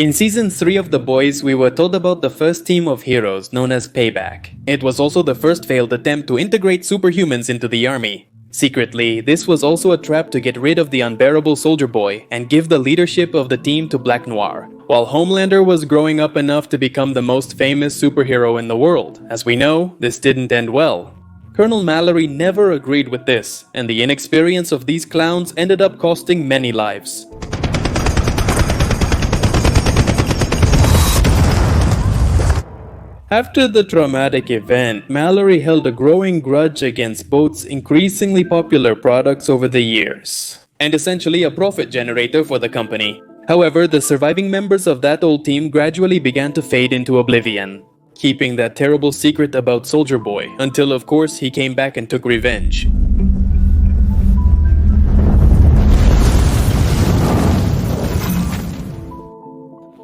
In Season 3 of The Boys, we were told about the first team of heroes known as Payback. It was also the first failed attempt to integrate superhumans into the army. Secretly, this was also a trap to get rid of the unbearable Soldier Boy and give the leadership of the team to Black Noir, while Homelander was growing up enough to become the most famous superhero in the world. As we know, this didn't end well. Colonel Mallory never agreed with this, and the inexperience of these clowns ended up costing many lives. After the traumatic event, Mallory held a growing grudge against Boat's increasingly popular products over the years, and essentially a profit generator for the company. However, the surviving members of that old team gradually began to fade into oblivion, keeping that terrible secret about Soldier Boy, until of course he came back and took revenge.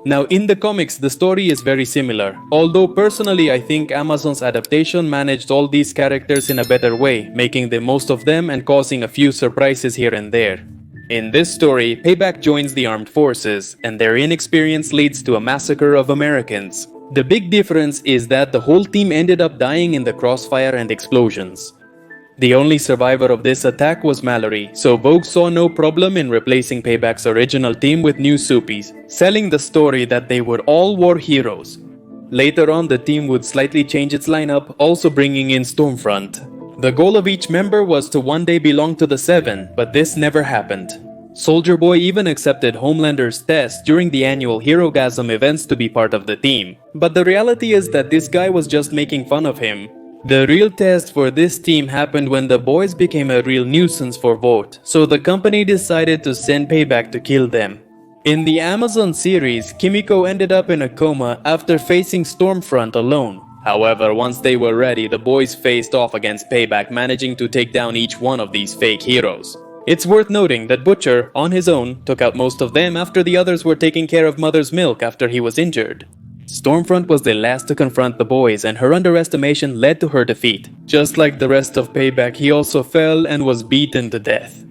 Now in the comics, the story is very similar, although personally I think Amazon's adaptation managed all these characters in a better way, making the most of them and causing a few surprises here and there. In this story, Payback joins the armed forces, and their inexperience leads to a massacre of Americans. The big difference is that the whole team ended up dying in the crossfire and explosions. The only survivor of this attack was Mallory, so Vogue saw no problem in replacing Payback's original team with new Soupies, selling the story that they were all war heroes. Later on, the team would slightly change its lineup, also bringing in Stormfront. The goal of each member was to one day belong to the Seven, but this never happened. Soldier Boy even accepted Homelander's test during the annual Herogasm events to be part of the team, but the reality is that this guy was just making fun of him. The real test for this team happened when the boys became a real nuisance for Vought, so the company decided to send Payback to kill them. In the Amazon series, Kimiko ended up in a coma after facing Stormfront alone. However, once they were ready, the boys faced off against Payback, managing to take down each one of these fake heroes. It's worth noting that Butcher, on his own, took out most of them after the others were taking care of Mother's milk after he was injured. Stormfront was the last to confront the boys, and her underestimation led to her defeat. Just like the rest of Payback, he also fell and was beaten to death.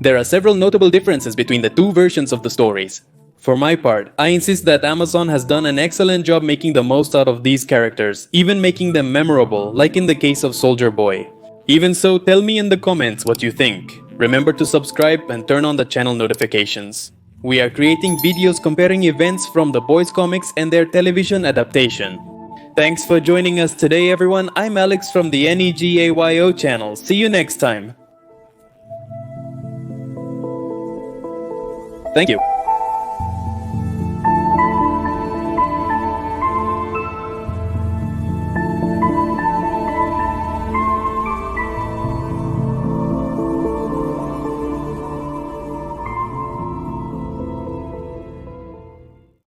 There are several notable differences between the two versions of the stories. For my part, I insist that Amazon has done an excellent job making the most out of these characters, even making them memorable, like in the case of Soldier Boy. Even so, tell me in the comments what you think. Remember to subscribe and turn on the channel notifications. We are creating videos comparing events from the Boys comics and their television adaptation. Thanks for joining us today, everyone. I'm Alex from the NEGAYO channel. See you next time. Thank you.